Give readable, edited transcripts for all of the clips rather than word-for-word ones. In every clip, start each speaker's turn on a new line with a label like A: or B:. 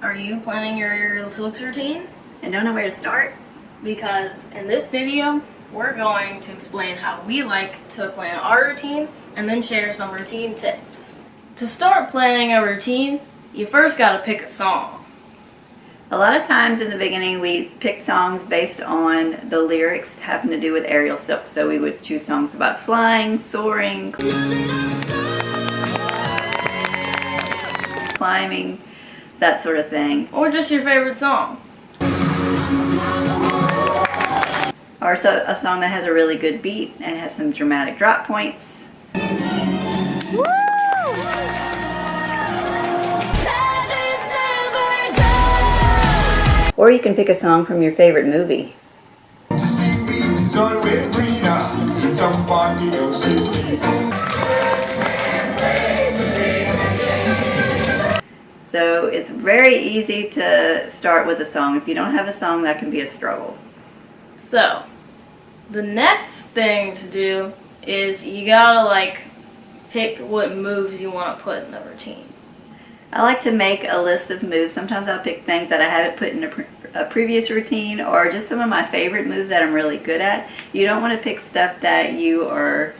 A: Are you planning your silks routine?
B: And don't know where to start?
A: Because in this video, we're going to explain how we like to plan our routines and then share some routine tips. To start planning a routine, you first gotta pick a song.
B: A lot of times in the beginning we pick songs based on the lyrics having to do with aerial silk. So we would choose songs about flying, soaring, climbing, that sort of thing.
A: Or just your favorite song.
B: Or so a song that has a really good beat and has some dramatic drop points.
C: Woo!
B: Or you can pick a song from your favorite movie. So it's very easy to start with a song. If you don't have a song, that can be a struggle.
A: So, the next thing to do is you gotta pick what moves you want to put in the routine.
B: I like to make a list of moves. Sometimes I'll pick things that I haven't put in a previous routine, or just some of my favorite moves that I'm really good at. You don't want to pick stuff that you are...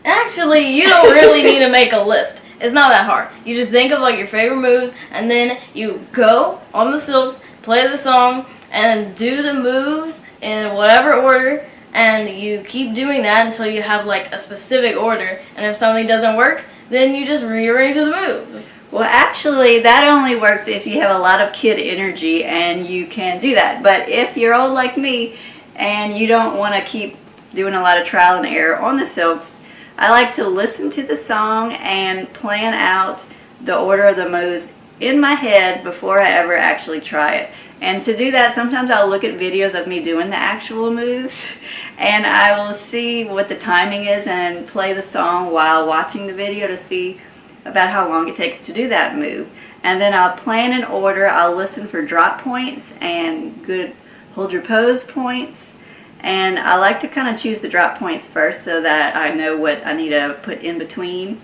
A: Actually, you don't really need to make a list. It's not that hard. You just think of your favorite moves, and then you go on the silks, play the song, and do the moves in whatever order, and you keep doing that until you have a specific order. And if something doesn't work, then you just rearrange the moves.
B: Well, actually, that only works if you have a lot of kid energy, and you can do that. But if you're old like me, and you don't want to keep doing a lot of trial and error on the silks, I like to listen to the song and plan out the order of the moves in my head before I ever actually try it. And to do that, sometimes I'll look at videos of me doing the actual moves, and I will see what the timing is and play the song while watching the video to see about how long it takes to do that move. And then I'll plan an order. I'll listen for drop points and good hold your pose points. And I like to kind of choose the drop points first so that I know what I need to put in between.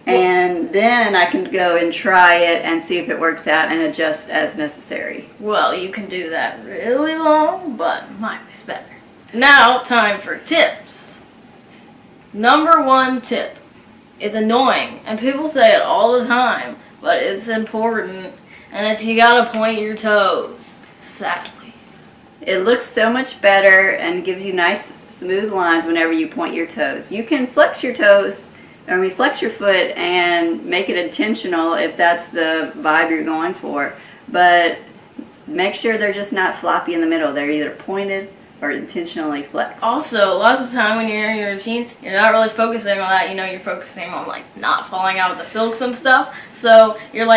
B: And then I can go and try it and see if it works out and adjust as necessary.
A: Well, you can do that really long, but mine is better. Now, time for tips. Number one tip. It's annoying, and people say it all the time, but it's important, and it's you gotta point your toes, sadly.
B: It looks so much better and gives you nice smooth lines whenever you point your toes. You can flex your toes, flex your foot and make it intentional if that's the vibe you're going for. But make sure they're just not floppy in the middle. They're either pointed or intentionally flexed.
A: Also, lots of time when you're in your routine, you're not really focusing on that. You're focusing on not falling out of the silks and stuff. So you're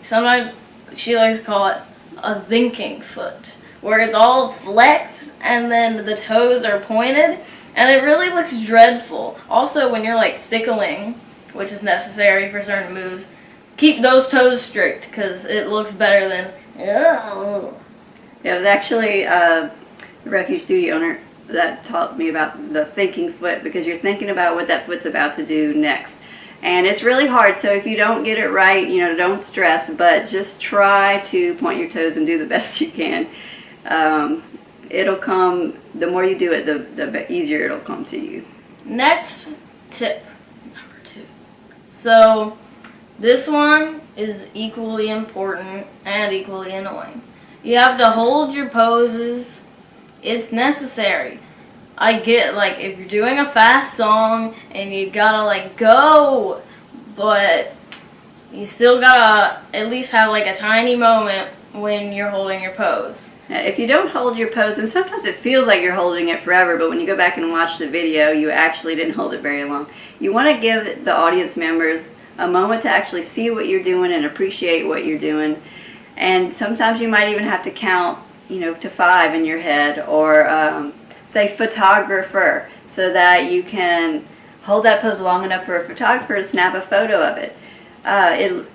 A: sometimes she likes to call it a thinking foot, where it's all flexed and then the toes are pointed, and it really looks dreadful. Also, when you're sickling, which is necessary for certain moves, keep those toes straight because it looks better than ugh.
B: Yeah, it was actually the refuge studio owner that taught me about the thinking foot, because you're thinking about what that foot's about to do next. And it's really hard, so if you don't get it right, don't stress, but just try to point your toes and do the best you can. It'll come, the more you do it, the easier it'll come to you.
A: Next tip, number 2. So, this one is equally important and equally annoying. You have to hold your poses. It's necessary. I get, if you're doing a fast song and you gotta, go, but you still gotta at least have, a tiny moment when you're holding your pose.
B: Now, if you don't hold your pose, and sometimes it feels like you're holding it forever, but when you go back and watch the video, you actually didn't hold it very long. You want to give the audience members a moment to actually see what you're doing and appreciate what you're doing. And sometimes you might even have to count, to 5 in your head, or say photographer, so that you can hold that pose long enough for a photographer to snap a photo of it.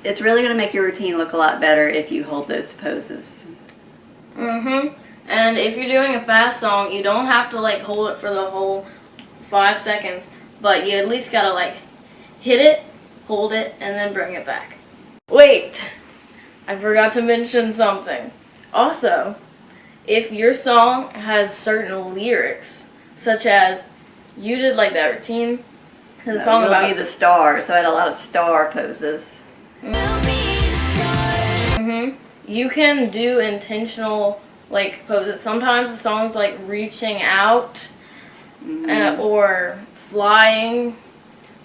B: It's really going to make your routine look a lot better if you hold those poses.
A: And if you're doing a fast song, you don't have to hold it for the whole 5 seconds, but you at least gotta hit it, hold it, and then bring it back. Wait! I forgot to mention something. Also, if your song has certain lyrics, such as you did like that routine, the song
B: will
A: about
B: be the star, so I had a lot of star poses.
A: You can do intentional like poses. Sometimes the song's like reaching out or flying.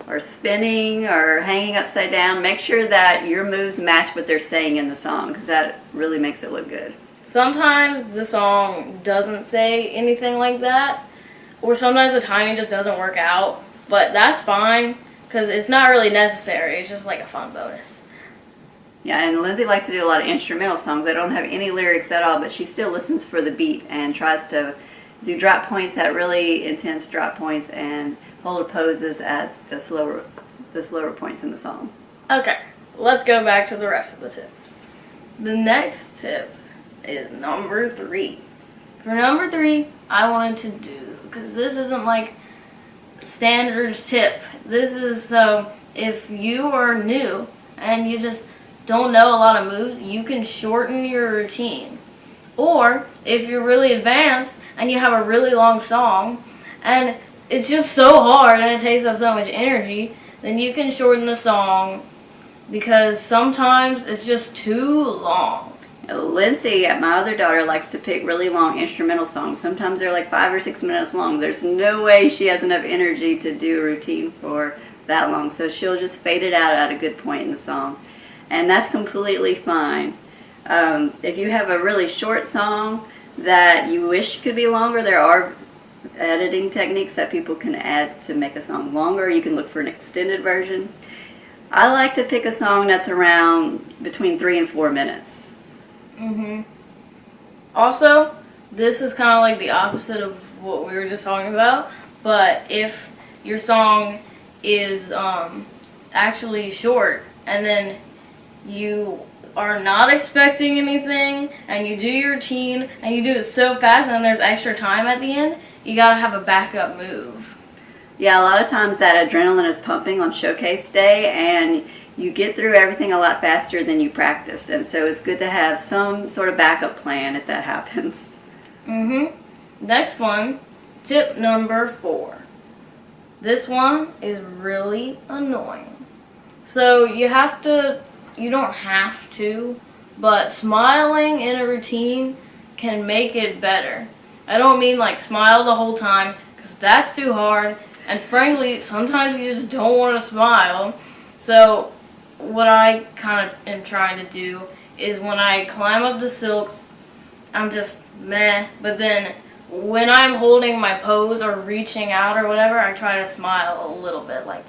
B: Or spinning or hanging upside down. Make sure that your moves match what they're saying in the song, because that really makes it look good.
A: Sometimes the song doesn't say anything like that, or sometimes the timing just doesn't work out, but that's fine because it's not really necessary. It's just like a fun bonus.
B: Yeah, and Lindsay likes to do a lot of instrumental songs. They don't have any lyrics at all, but she still listens for the beat and tries to do drop points at really intense drop points and hold her poses at the slower points in the song.
A: Okay, let's go back to the rest of the tips. The next tip is number 3. For number 3, I wanted to do, because this isn't like standard tip. This is so if you are new and you just don't know a lot of moves, you can shorten your routine. Or if you're really advanced and you have a really long song and it's just so hard and it takes up so much energy, then you can shorten the song because sometimes it's just too long.
B: Lindsay, my other daughter, likes to pick really long instrumental songs. Sometimes they're like 5 or 6 minutes long. There's no way she has enough energy to do a routine for that long, so she'll just fade it out at a good point in the song. And that's completely fine. If you have a really short song that you wish could be longer, there are editing techniques that people can add to make a song longer. You can look for an extended version. I like to pick a song that's around between 3 and 4 minutes.
A: Also, this is kind of like the opposite of what we were just talking about, but if your song is actually short and then you are not expecting anything and you do your routine and you do it so fast and there's extra time at the end, you gotta have a backup move.
B: Yeah, a lot of times that adrenaline is pumping on showcase day and you get through everything a lot faster than you practiced, and so it's good to have some sort of backup plan if that happens.
A: Next one, tip number 4. This one is really annoying. So you don't have to, but smiling in a routine can make it better. I don't mean like smile the whole time, because that's too hard, and frankly, sometimes you just don't want to smile. So what I kind of am trying to do is when I climb up the silks, I'm just meh, but then when I'm holding my pose or reaching out or whatever, I try to smile a little bit, like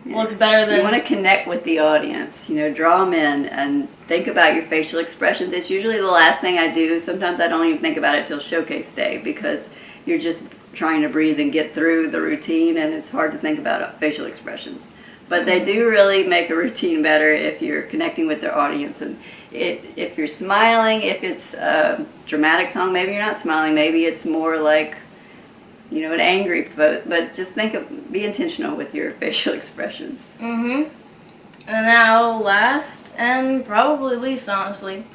A: looks better than...
B: You want to connect with the audience, draw them in and think about your facial expressions. It's usually the last thing I do. Sometimes I don't even think about it till showcase day because you're just trying to breathe and get through the routine and it's hard to think about facial expressions. But they do really make a routine better if you're connecting with their audience. And if you're smiling, if it's a dramatic song, maybe you're not smiling. Maybe it's more like, an angry pose. But just be intentional with your facial expressions.
A: And now last, and probably least honestly,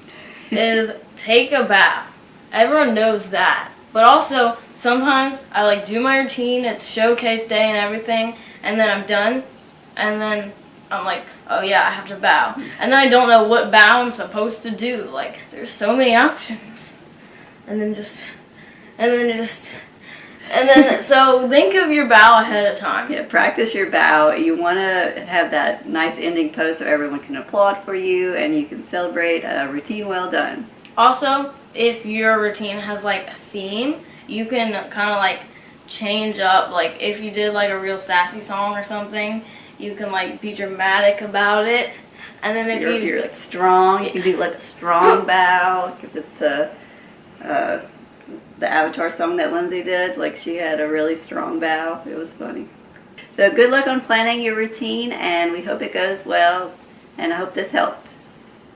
A: is take a bow. Everyone knows that. But also, sometimes I do my routine, it's showcase day and everything, and then I'm done. And then I'm like, oh yeah, I have to bow. And then I don't know what bow I'm supposed to do. There's so many options. So think of your bow ahead of time.
B: Yeah, practice your bow. You want to have that nice ending pose so everyone can applaud for you and you can celebrate a routine well done.
A: Also, if your routine has a theme, you can kind of change up. If you did a real sassy song or something, you can be dramatic about it, and then if
B: you're strong, you can do a strong bow. If it's the Avatar song that Lindsay did, she had a really strong bow. It was funny. So good luck on planning your routine, and we hope it goes well, and I hope this helped.